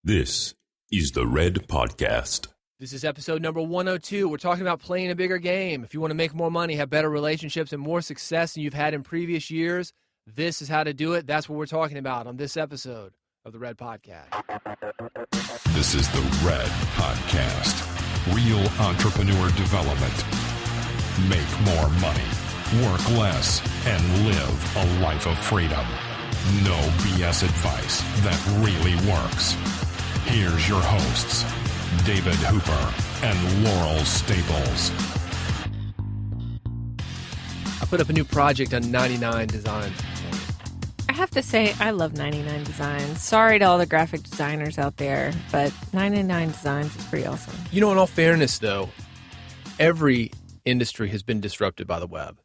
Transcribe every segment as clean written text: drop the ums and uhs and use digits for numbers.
This is the Red Podcast. This is episode number 102. We're talking about playing a bigger game. If you want to make more money, have better relationships, and more success than you've had in previous years, this is how to do it. That's what we're talking about on this episode of the Red Podcast. This is the Red Podcast. Real entrepreneur development. Make more money, work less, and live a life of freedom. No BS advice that really works. Here's your hosts, David Hooper and Laurel Staples. I put up a new project on 99 Designs. I have to say, I love 99 Designs. Sorry to all the graphic designers out there, but 99 Designs is pretty awesome. You know, in all fairness, though, every industry has been disrupted by the web.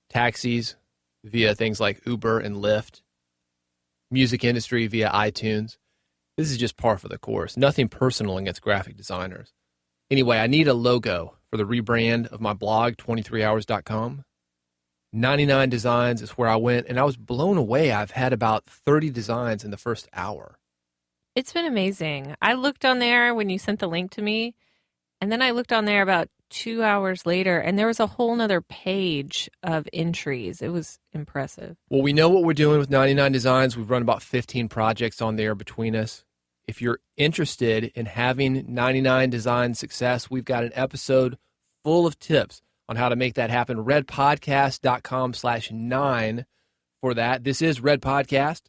Taxis via things like Uber and Lyft. Music industry via iTunes. This is just par for the course. Nothing personal against graphic designers. Anyway, I need a logo for the rebrand of my blog, 23hours.com. 99 Designs is where I went, and I was blown away. I've had about 30 designs in the first hour. It's been amazing. I looked on there when you sent the link to me, and then I looked on there about 2 hours later, and there was a whole nother page of entries. It was impressive. Well, we know what we're doing with 99 Designs. We've run about 15 projects on there between us. If you're interested in having 99 Design success, we've got an episode full of tips on how to make that happen. redpodcast.com/9 for that. This is Red Podcast.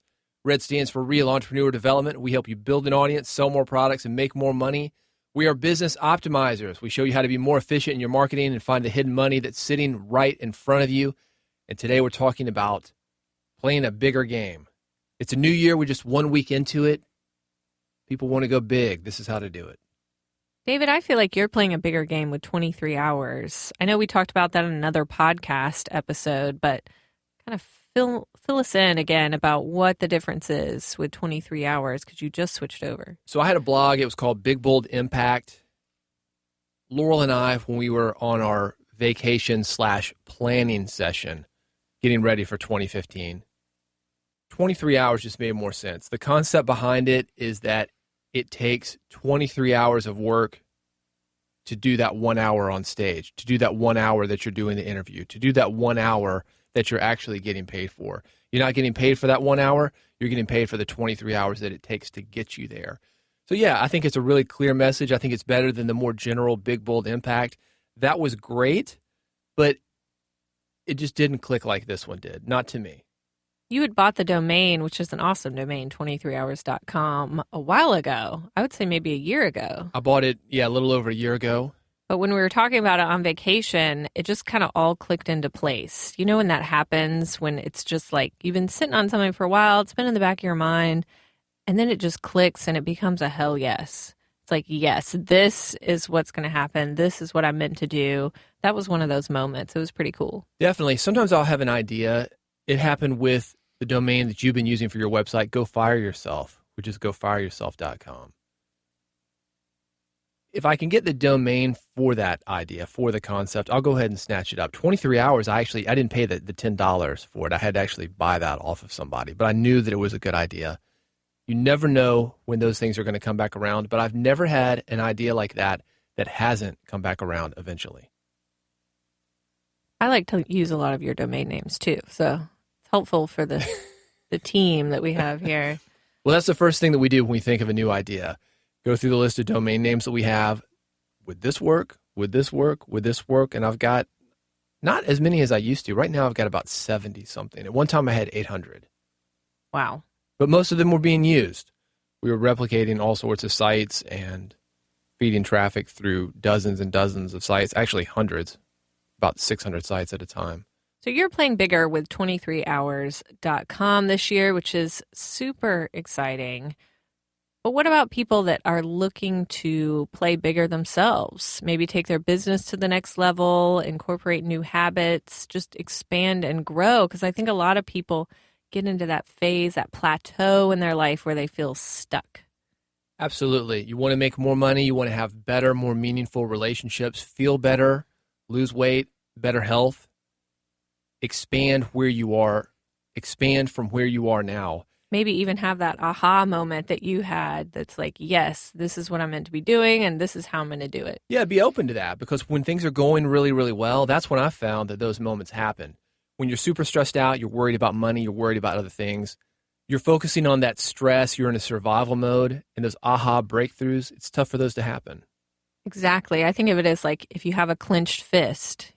Red stands for Real Entrepreneur Development. We help you build an audience, sell more products, and make more money. We are business optimizers. We show you how to be more efficient in your marketing and find the hidden money that's sitting right in front of you. And today we're talking about playing a bigger game. It's a new year. We're just 1 week into it. People want to go big. This is how to do it. David, I feel like you're playing a bigger game with 23 hours. I know we talked about that in another podcast episode, but kind of fill us in again about what the difference is with 23 hours because you just switched over. So I had a blog. It was called Big Bold Impact. Laurel and I, when we were on our vacation/planning session, getting ready for 2015, 23 hours just made more sense. The concept behind it is that it takes 23 hours of work to do that 1 hour on stage, to do that 1 hour that you're doing the interview, to do that 1 hour that you're actually getting paid for. You're not getting paid for that 1 hour. You're getting paid for the 23 hours that it takes to get you there. So, yeah, I think it's a really clear message. I think it's better than the more general Big Bold Impact. That was great, but it just didn't click like this one did. Not to me. You had bought the domain, which is an awesome domain, 23hours.com, a while ago. I would say maybe a year ago. I bought it, a little over a year ago. But when we were talking about it on vacation, it just kind of all clicked into place. You know when that happens, when it's just like you've been sitting on something for a while, it's been in the back of your mind, and then it just clicks and it becomes a hell yes. It's like, yes, this is what's going to happen. This is what I'm meant to do. That was one of those moments. It was pretty cool. Definitely. Sometimes I'll have an idea. It happened with the domain that you've been using for your website, Go Fire Yourself, which is gofireyourself.com. If I can get the domain for that idea, for the concept, I'll go ahead and snatch it up. 23 hours, I didn't pay the $10 for it. I had to actually buy that off of somebody, but I knew that it was a good idea. You never know when those things are going to come back around, but I've never had an idea like that hasn't come back around eventually. I like to use a lot of your domain names too, so helpful for the team that we have here. Well, that's the first thing that we do when we think of a new idea. Go through the list of domain names that we have. Would this work? Would this work? Would this work? And I've got not as many as I used to. Right now, I've got about 70-something. At one time, I had 800. Wow. But most of them were being used. We were replicating all sorts of sites and feeding traffic through dozens and dozens of sites, actually hundreds, about 600 sites at a time. So you're playing bigger with 23hours.com this year, which is super exciting. But what about people that are looking to play bigger themselves? Maybe take their business to the next level, incorporate new habits, just expand and grow? Because I think a lot of people get into that phase, that plateau in their life where they feel stuck. Absolutely. You want to make more money. You want to have better, more meaningful relationships, feel better, lose weight, better health. Expand where you are, expand from where you are now. Maybe even have that aha moment that you had that's like, yes, this is what I'm meant to be doing and this is how I'm going to do it. Yeah, be open to that, because when things are going really, really well, that's when I found that those moments happen. When you're super stressed out, you're worried about money, you're worried about other things, you're focusing on that stress, you're in a survival mode, and those aha breakthroughs, it's tough for those to happen. Exactly. I think of it as like if you have a clenched fist,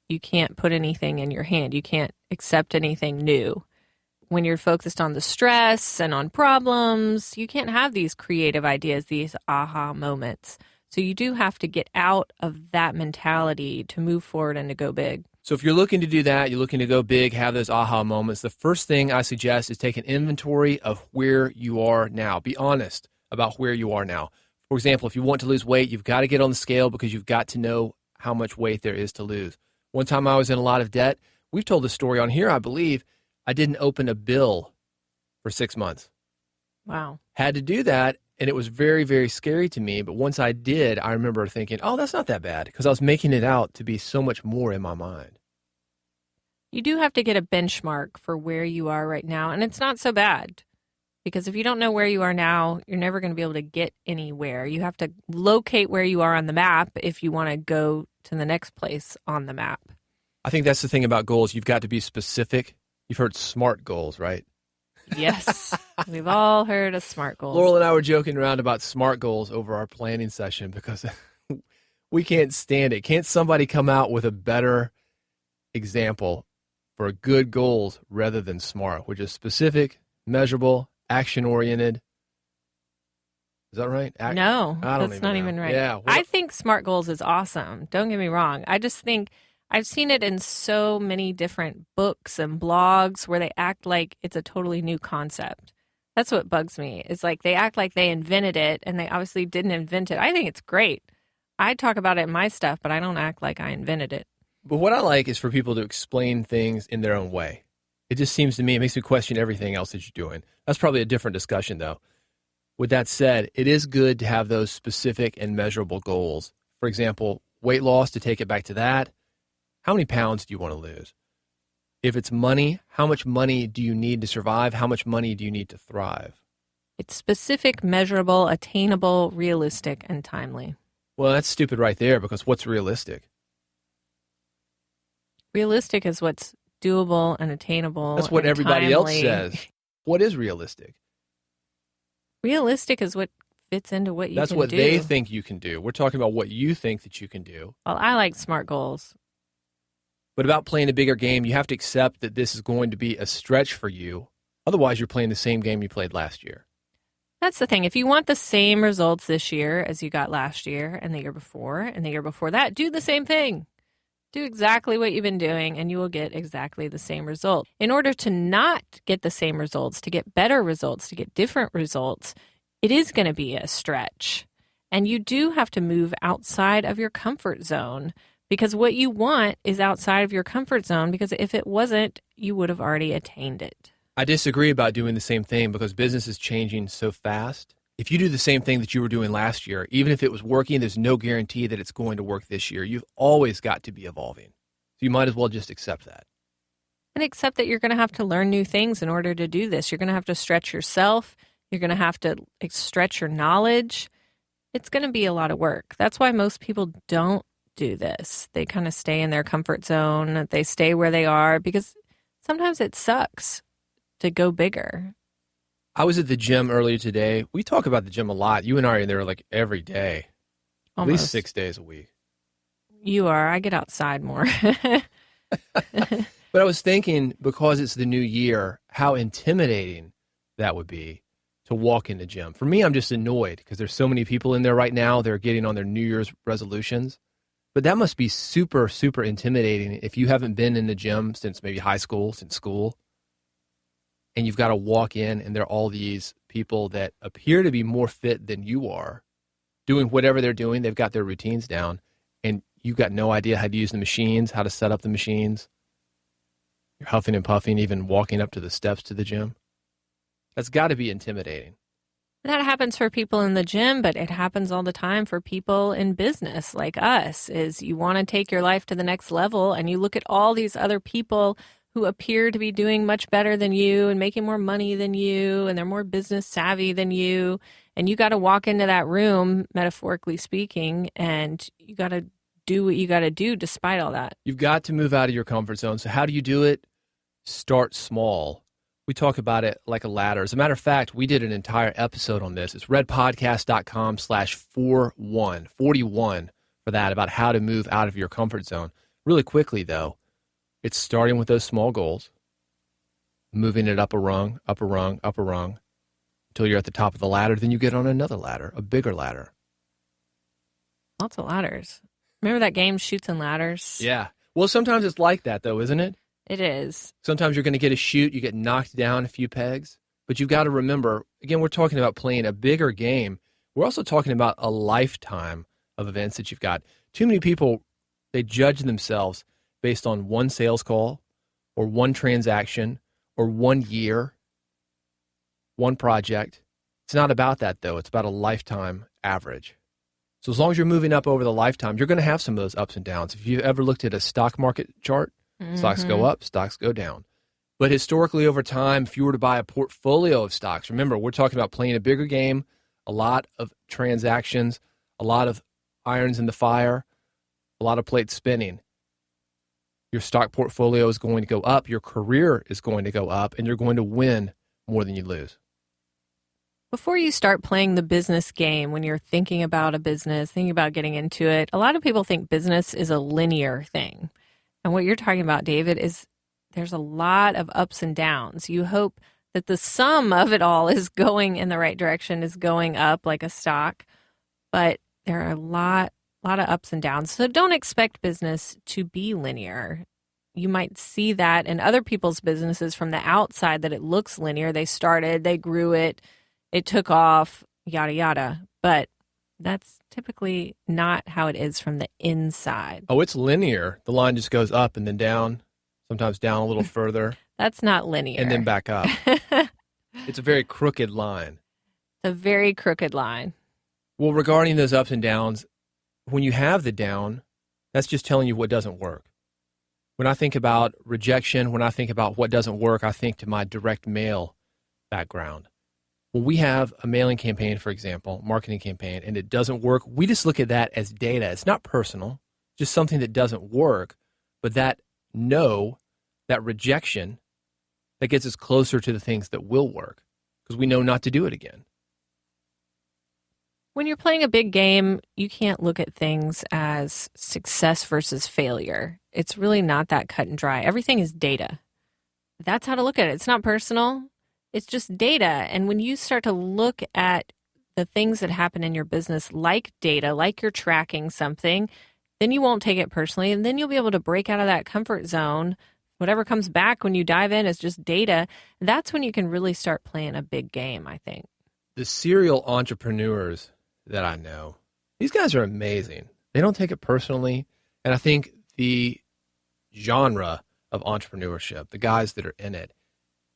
you can't put anything in your hand. You can't accept anything new. When you're focused on the stress and on problems, you can't have these creative ideas, these aha moments. So you do have to get out of that mentality to move forward and to go big. So if you're looking to do that, you're looking to go big, have those aha moments, the first thing I suggest is take an inventory of where you are now. Be honest about where you are now. For example, if you want to lose weight, you've got to get on the scale because you've got to know how much weight there is to lose. One time I was in a lot of debt. We've told this story on here, I believe. I didn't open a bill for 6 months. Wow. Had to do that, and it was very, very scary to me. But once I did, I remember thinking, oh, that's not that bad, because I was making it out to be so much more in my mind. You do have to get a benchmark for where you are right now, and it's not so bad. Because if you don't know where you are now, you're never going to be able to get anywhere. You have to locate where you are on the map if you want to go to the next place on the map. I think that's the thing about goals. You've got to be specific. You've heard SMART goals, right? Yes. We've all heard of SMART goals. Laurel and I were joking around about SMART goals over our planning session because we can't stand it. Can't somebody come out with a better example for good goals rather than SMART, which is specific, measurable, action-oriented. Is that right? No, that's not know. even right. Yeah, I think SMART goals is awesome. Don't get me wrong. I just think I've seen it in so many different books and blogs where they act like it's a totally new concept. That's what bugs me. It's like they act like they invented it, and they obviously didn't invent it. I think it's great. I talk about it in my stuff, but I don't act like I invented it. But what I like is for people to explain things in their own way. It just seems to me, it makes me question everything else that you're doing. That's probably a different discussion, though. With that said, it is good to have those specific and measurable goals. For example, weight loss, to take it back to that. How many pounds do you want to lose? If it's money, how much money do you need to survive? How much money do you need to thrive? It's specific, measurable, attainable, realistic, and timely. Well, that's stupid right there, because what's realistic? Realistic is what's doable and attainable. That's what and everybody else timely. says. What is realistic? Realistic is what fits into what you That's can what do. they think you can do. We're talking about what you think that you can do. Well, I like SMART goals. But about playing a bigger game, you have to accept that this is going to be a stretch for you. Otherwise, you're playing the same game you played last year. That's the thing. If you want the same results this year as you got last year and the year before that, do the same thing. Do exactly what you've been doing, and you will get exactly the same result. In order to not get the same results, to get better results, to get different results, it is going to be a stretch. And you do have to move outside of your comfort zone, because what you want is outside of your comfort zone, because if it wasn't, you would have already attained it. I disagree about doing the same thing, because business is changing so fast. If you do the same thing that you were doing last year, even if it was working, there's no guarantee that it's going to work this year. You've always got to be evolving. So you might as well just accept that. And accept that you're going to have to learn new things in order to do this. You're going to have to stretch yourself. You're going to have to stretch your knowledge. It's going to be a lot of work. That's why most people don't do this. They kind of stay in their comfort zone. They stay where they are because sometimes it sucks to go bigger. I was at the gym earlier today. We talk about the gym a lot. You and I are there like every day, Almost. at least 6 days a week. You are. I get outside more. But I was thinking, because it's the new year, how intimidating that would be to walk in the gym. For me, I'm just annoyed because there's so many people in there right now. They're getting on their New Year's resolutions. But that must be super, super intimidating if you haven't been in the gym since maybe high school, since school. And you've got to walk in, and there are all these people that appear to be more fit than you are, doing whatever they're doing. They've got their routines down, and you've got no idea how to use the machines, how to set up the machines. You're huffing and puffing, even walking up to the steps to the gym. That's got to be intimidating. That happens for people in the gym, but it happens all the time for people in business like us, is you want to take your life to the next level, and you look at all these other people who appear to be doing much better than you and making more money than you, and they're more business savvy than you. And you got to walk into that room, metaphorically speaking, and you got to do what you got to do despite all that. You've got to move out of your comfort zone. So how do you do it? Start small. We talk about it like a ladder. As a matter of fact, we did an entire episode on this. It's redpodcast.com/41 for that, about how to move out of your comfort zone. Really quickly, though, it's starting with those small goals, moving it up a rung, up a rung, up a rung, until you're at the top of the ladder. Then you get on another ladder, a bigger ladder. Lots of ladders. Remember that game, Chutes and Ladders? Yeah. Well, sometimes it's like that, though, isn't it? It is. Sometimes you're going to get a chute, you get knocked down a few pegs. But you've got to remember, again, we're talking about playing a bigger game. We're also talking about a lifetime of events that you've got. Too many people, they judge themselves based on one sales call or one transaction or 1 year, one project. It's not about that, though. It's about a lifetime average. So as long as you're moving up over the lifetime, you're going to have some of those ups and downs. If you've ever looked at a stock market chart, stocks go up, stocks go down. But historically over time, if you were to buy a portfolio of stocks, remember, we're talking about playing a bigger game, a lot of transactions, a lot of irons in the fire, a lot of plates spinning. Your stock portfolio is going to go up, your career is going to go up, and you're going to win more than you lose. Before you start playing the business game, when you're thinking about a business, thinking about getting into it, a lot of people think business is a linear thing. And what you're talking about, David, is there's a lot of ups and downs. You hope that the sum of it all is going in the right direction, is going up like a stock. But there are a lot of ups and downs. So don't expect business to be linear. You might see that in other people's businesses from the outside that it looks linear. They started, they grew it, it took off, yada, yada. But that's typically not how it is from the inside. Oh, it's linear. The line just goes up and then down, sometimes down a little further. That's not linear. And then back up. It's a very crooked line. It's a very crooked line. Well, regarding those ups and downs, when you have the down, that's just telling you what doesn't work. When I think about rejection, when I think about what doesn't work, I think to my direct mail background. When we have a mailing campaign, for example, marketing campaign, and it doesn't work, we just look at that as data. It's not personal, just something that doesn't work, but that no, that rejection, that gets us closer to the things that will work because we know not to do it again. When you're playing a big game, you can't look at things as success versus failure. It's really not that cut and dry. Everything is data. That's how to look at it. It's not personal. It's just data. And when you start to look at the things that happen in your business like data, like you're tracking something, then you won't take it personally. And then you'll be able to break out of that comfort zone. Whatever comes back when you dive in is just data. That's when you can really start playing a big game, I think. The serial entrepreneurs that I know, these guys are amazing. They don't take it personally. And I think the genre of entrepreneurship, the guys that are in it,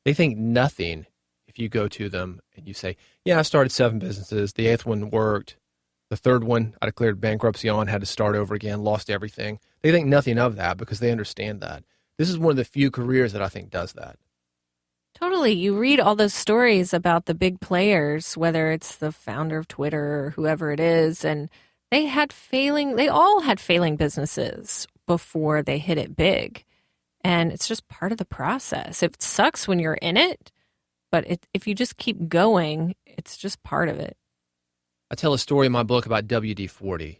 they think nothing if you go to them and you say, yeah, I started 7 businesses. The 8th one worked. The 3rd one I declared bankruptcy on, had to start over again, lost everything. They think nothing of that because they understand that. This is one of the few careers that I think does that. Totally. You read all those stories about the big players, whether it's the founder of Twitter or whoever it is, and they all had failing businesses before they hit it big. And it's just part of the process. It sucks when you're in it, but if you just keep going, it's just part of it. I tell a story in my book about WD-40.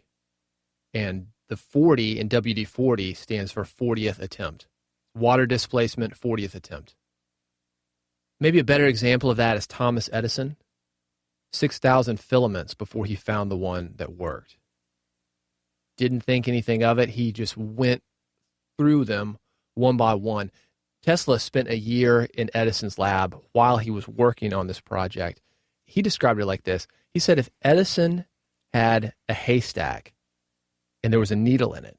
And the 40 in WD-40 stands for 40th attempt. Water displacement, 40th attempt. Maybe a better example of that is Thomas Edison. 6,000 filaments before he found the one that worked. Didn't think anything of it. He just went through them one by one. Tesla spent a year in Edison's lab while he was working on this project. He described it like this. He said if Edison had a haystack and there was a needle in it,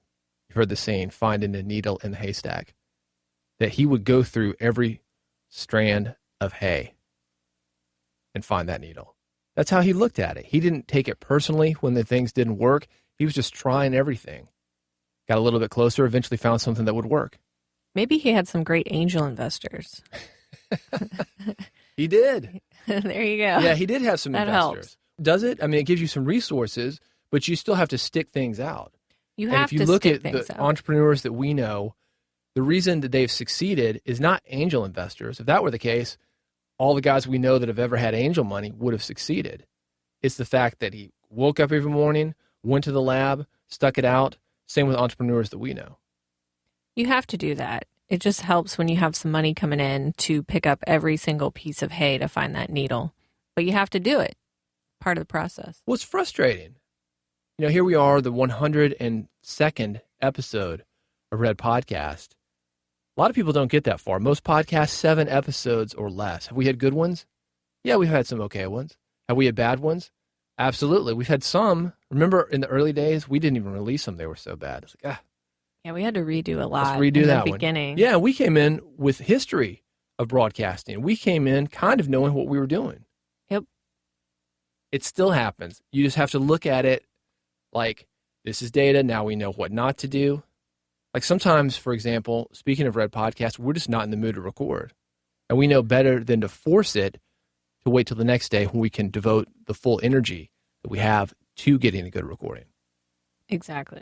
you've heard the saying, finding a needle in the haystack, that he would go through every strand of hay and find that needle. That's how he looked at it. He didn't take it personally when the things didn't work. He was just trying everything. Got a little bit closer, eventually found something that would work. Maybe he had some great angel investors. He did. There you go. Yeah, he did have some That investors. helps. Does it? I mean, it gives you some resources, but you still have to stick things out. You And have if you to look stick at things the out. entrepreneurs that we know, the reason that they've succeeded is not angel investors. If that were the case, all the guys we know that have ever had angel money would have succeeded. It's the fact that he woke up every morning, went to the lab, stuck it out. Same with entrepreneurs that we know. You have to do that. It just helps when you have some money coming in to pick up every single piece of hay to find that needle. But you have to do it. Part of the process. Well, it's frustrating. You know, here we are, the 102nd episode of Red Podcast. A lot of people don't get that far. Most podcasts, 7 episodes or less. Have we had good ones? Yeah, we've had some okay ones. Have we had bad ones? Absolutely. We've had some. Remember in the early days, we didn't even release them. They were so bad. It's like, Yeah, we had to redo a lot let's redo in that the one. beginning. Yeah, we came in with history of broadcasting. We came in kind of knowing what we were doing. Yep. It still happens. You just have to look at it like, this is data. Now we know what not to do. Like sometimes, for example, speaking of Red Podcast, we're just not in the mood to record. And we know better than to force it to wait till the next day when we can devote the full energy that we have to getting a good recording. Exactly.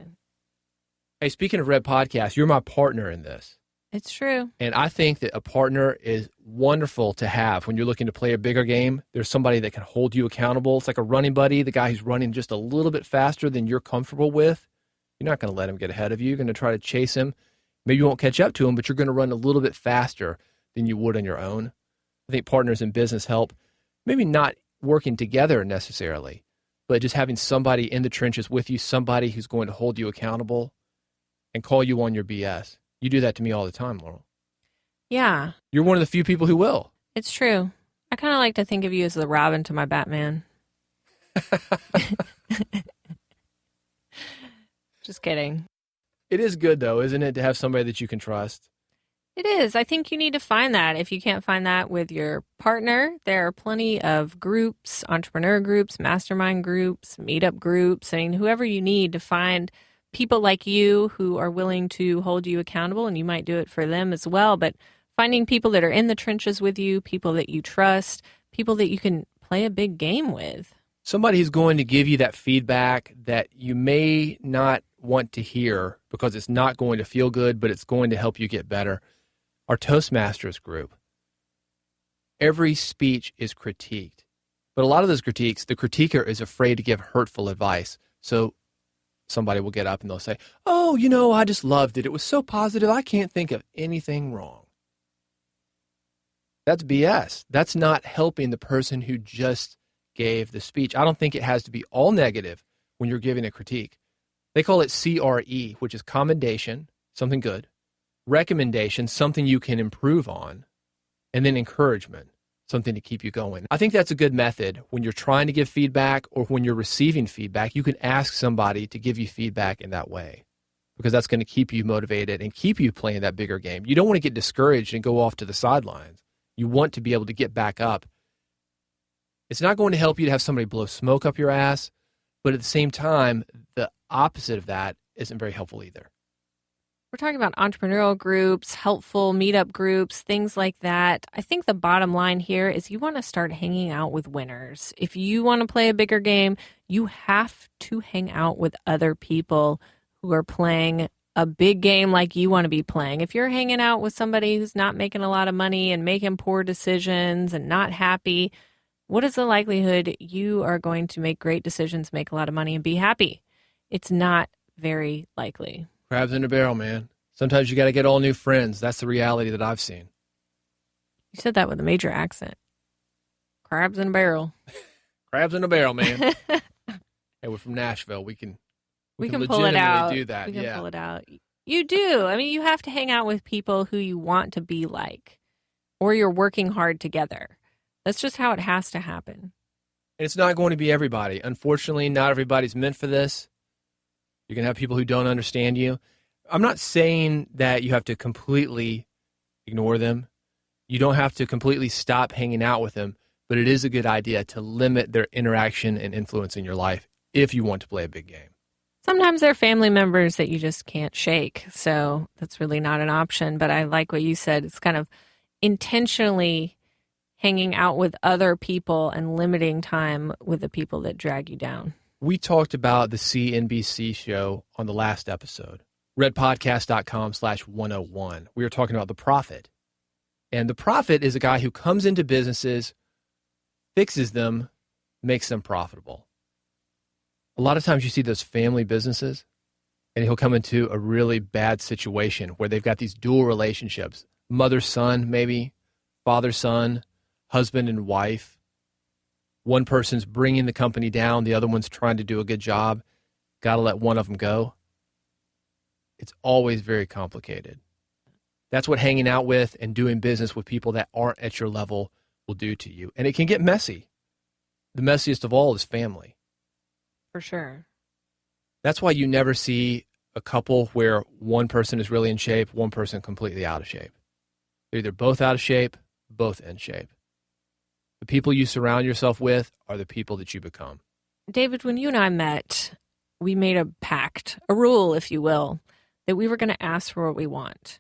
Hey, speaking of Red Podcast, you're my partner in this. It's true. And I think that a partner is wonderful to have when you're looking to play a bigger game. There's somebody that can hold you accountable. It's like a running buddy, the guy who's running just a little bit faster than you're comfortable with. You're not going to let him get ahead of you. You're going to try to chase him. Maybe you won't catch up to him, but you're going to run a little bit faster than you would on your own. I think partners in business help. Maybe not working together necessarily, but just having somebody in the trenches with you, somebody who's going to hold you accountable and call you on your BS. You do that to me all the time, Laurel. Yeah, You're one of the few people who will. it's true. I kind of like to think of you as the Robin to my Batman. Just kidding. It is good, though, isn't it, to have somebody that you can trust? It is. I think you need to find that. If you can't find that with your partner, there are plenty of groups, entrepreneur groups, mastermind groups, meetup groups. I mean, whoever you need to find people like you who are willing to hold you accountable, and you might do it for them as well. But finding people that are in the trenches with you, people that you trust, people that you can play a big game with. Somebody who's going to give you that feedback that you may not want to hear because it's not going to feel good, but it's going to help you get better. Our Toastmasters group, every speech is critiqued. But a lot of those critiques, the critiquer is afraid to give hurtful advice. So somebody will get up and they'll say, oh, you know, I just loved it. It was so positive. I can't think of anything wrong. That's BS. That's not helping the person who just gave the speech. I don't think it has to be all negative when you're giving a critique. They call it CRE, which is commendation, something good, recommendation, something you can improve on, and then encouragement, something to keep you going. I think that's a good method when you're trying to give feedback or when you're receiving feedback. You can ask somebody to give you feedback in that way because that's going to keep you motivated and keep you playing that bigger game. You don't want to get discouraged and go off to the sidelines. You want to be able to get back up. It's not going to help you to have somebody blow smoke up your ass, but at the same time, the opposite of that isn't very helpful either. We're talking about entrepreneurial groups, helpful meetup groups, things like that. I think the bottom line here is you want to start hanging out with winners. If you want to play a bigger game, you have to hang out with other people who are playing a big game like you want to be playing. If you're hanging out with somebody who's not making a lot of money and making poor decisions and not happy, what is the likelihood you are going to make great decisions, make a lot of money, and be happy? It's not very likely. Crabs in a barrel, man. Sometimes you got to get all new friends. That's the reality that I've seen. You said that with a major accent. Crabs in a barrel. Crabs in a barrel, man. Hey, we're from Nashville. We can pull it out. do that. We can pull it out. You do. I mean, you have to hang out with people who you want to be like, or you're working hard together. That's just how it has to happen. And it's not going to be everybody. Unfortunately, not everybody's meant for this. You're going to have people who don't understand you. I'm not saying that you have to completely ignore them. You don't have to completely stop hanging out with them, but it is a good idea to limit their interaction and influence in your life if you want to play a big game. Sometimes they're family members that you just can't shake. So that's really not an option. But I like what you said. It's kind of intentionally hanging out with other people and limiting time with the people that drag you down. We talked about the CNBC show on the last episode, redpodcast.com/101. We were talking about the prophet. And the prophet is a guy who comes into businesses, fixes them, makes them profitable. A lot of times you see those family businesses, and he'll come into a really bad situation where they've got these dual relationships, mother-son maybe, father-son, husband and wife. One person's bringing the company down, the other one's trying to do a good job. Got to let one of them go. It's always very complicated. That's what hanging out with and doing business with people that aren't at your level will do to you. And it can get messy. The messiest of all is family. For sure. That's why you never see a couple where one person is really in shape, one person completely out of shape. They're either both out of shape, both in shape. The people you surround yourself with are the people that you become. David, when you and I met, we made a pact, a rule, if you will, that we were going to ask for what we want.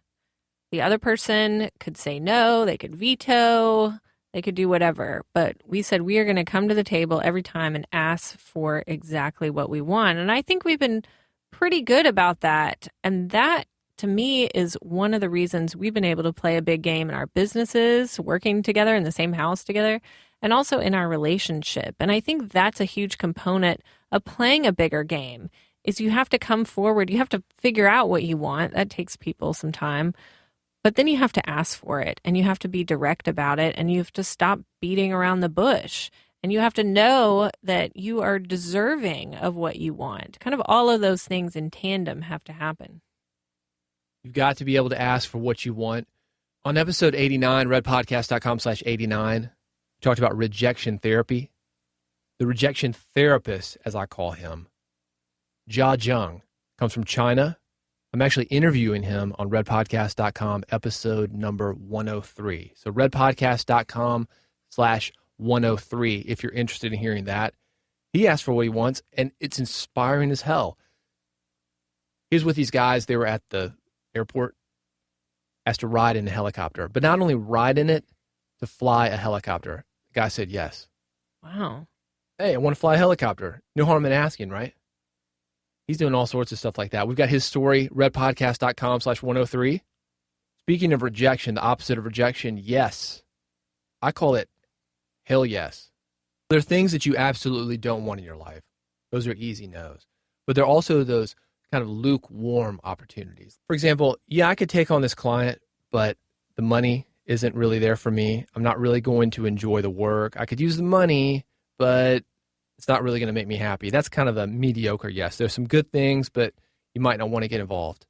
The other person could say no, they could veto, they could do whatever. But we said we are going to come to the table every time and ask for exactly what we want. And I think we've been pretty good about that. And that, to me, is one of the reasons we've been able to play a big game in our businesses, working together in the same house together, and also in our relationship. And I think that's a huge component of playing a bigger game, is you have to come forward. You have to figure out what you want. That takes people some time. But then you have to ask for it, and you have to be direct about it, and you have to stop beating around the bush, and you have to know that you are deserving of what you want. Kind of all of those things in tandem have to happen. You've got to be able to ask for what you want. On episode 89, redpodcast.com/89, we talked about rejection therapy. The rejection therapist, as I call him, Jia Zheng, comes from China. I'm actually interviewing him on redpodcast.com, episode number 103. So redpodcast.com/103 if you're interested in hearing that. He asked for what he wants, and it's inspiring as hell. He was with these guys. They were at the airport, asked to ride in a helicopter. But not only ride in it, to fly a helicopter. The guy said yes. Wow. Hey, I want to fly a helicopter. No harm in asking, right? He's doing all sorts of stuff like that. We've got his story, redpodcast.com/103. Speaking of rejection, the opposite of rejection, yes. I call it hell yes. There are things that you absolutely don't want in your life. Those are easy no's. But there are also those kind of lukewarm opportunities. For example, yeah, I could take on this client, but the money isn't really there for me. I'm not really going to enjoy the work. I could use the money, but it's not really going to make me happy. That's kind of a mediocre yes. There's some good things, but you might not want to get involved.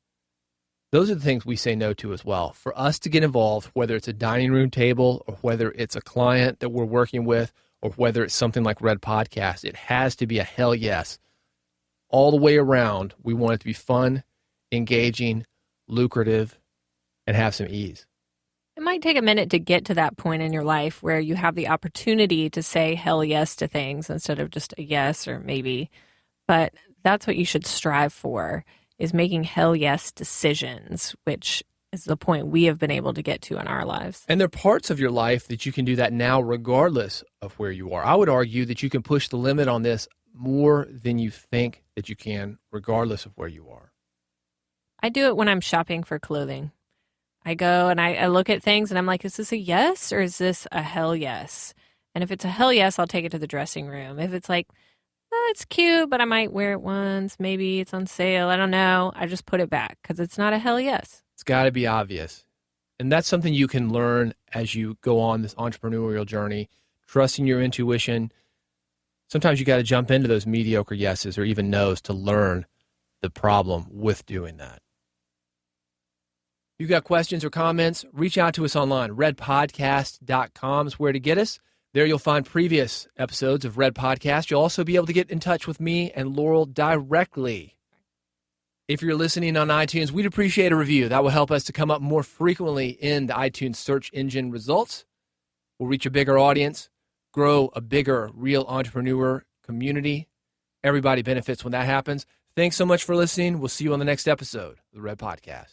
Those are the things we say no to as well. For us to get involved, whether it's a dining room table or whether it's a client that we're working with or whether it's something like Red Podcast, it has to be a hell yes. All the way around, we want it to be fun, engaging, lucrative, and have some ease. It might take a minute to get to that point in your life where you have the opportunity to say hell yes to things instead of just a yes or maybe. But that's what you should strive for, is making hell yes decisions, which is the point we have been able to get to in our lives. And there are parts of your life that you can do that now regardless of where you are. I would argue that you can push the limit on this more than you think that you can, regardless of where you are. I do it when I'm shopping for clothing. I go and I look at things and I'm like, is this a yes or is this a hell yes? And if it's a hell yes, I'll take it to the dressing room. If it's like, oh, it's cute, but I might wear it once, maybe it's on sale, I don't know, I just put it back because it's not a hell yes. It's got to be obvious. And that's something you can learn as you go on this entrepreneurial journey, trusting your intuition. Sometimes you got to jump into those mediocre yeses or even no's to learn the problem with doing that. If you've got questions or comments, reach out to us online. redpodcast.com is where to get us. There you'll find previous episodes of Red Podcast. You'll also be able to get in touch with me and Laurel directly. If you're listening on iTunes, we'd appreciate a review. That will help us to come up more frequently in the iTunes search engine results. We'll reach a bigger audience, grow a bigger real entrepreneur community. Everybody benefits when that happens. Thanks so much for listening. We'll see you on the next episode of the Red Podcast.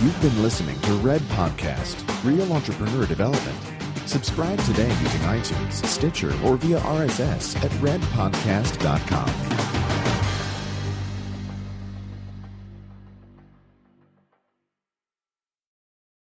You've been listening to Red Podcast, Real Entrepreneur Development. Subscribe today using iTunes, Stitcher, or via RSS at redpodcast.com.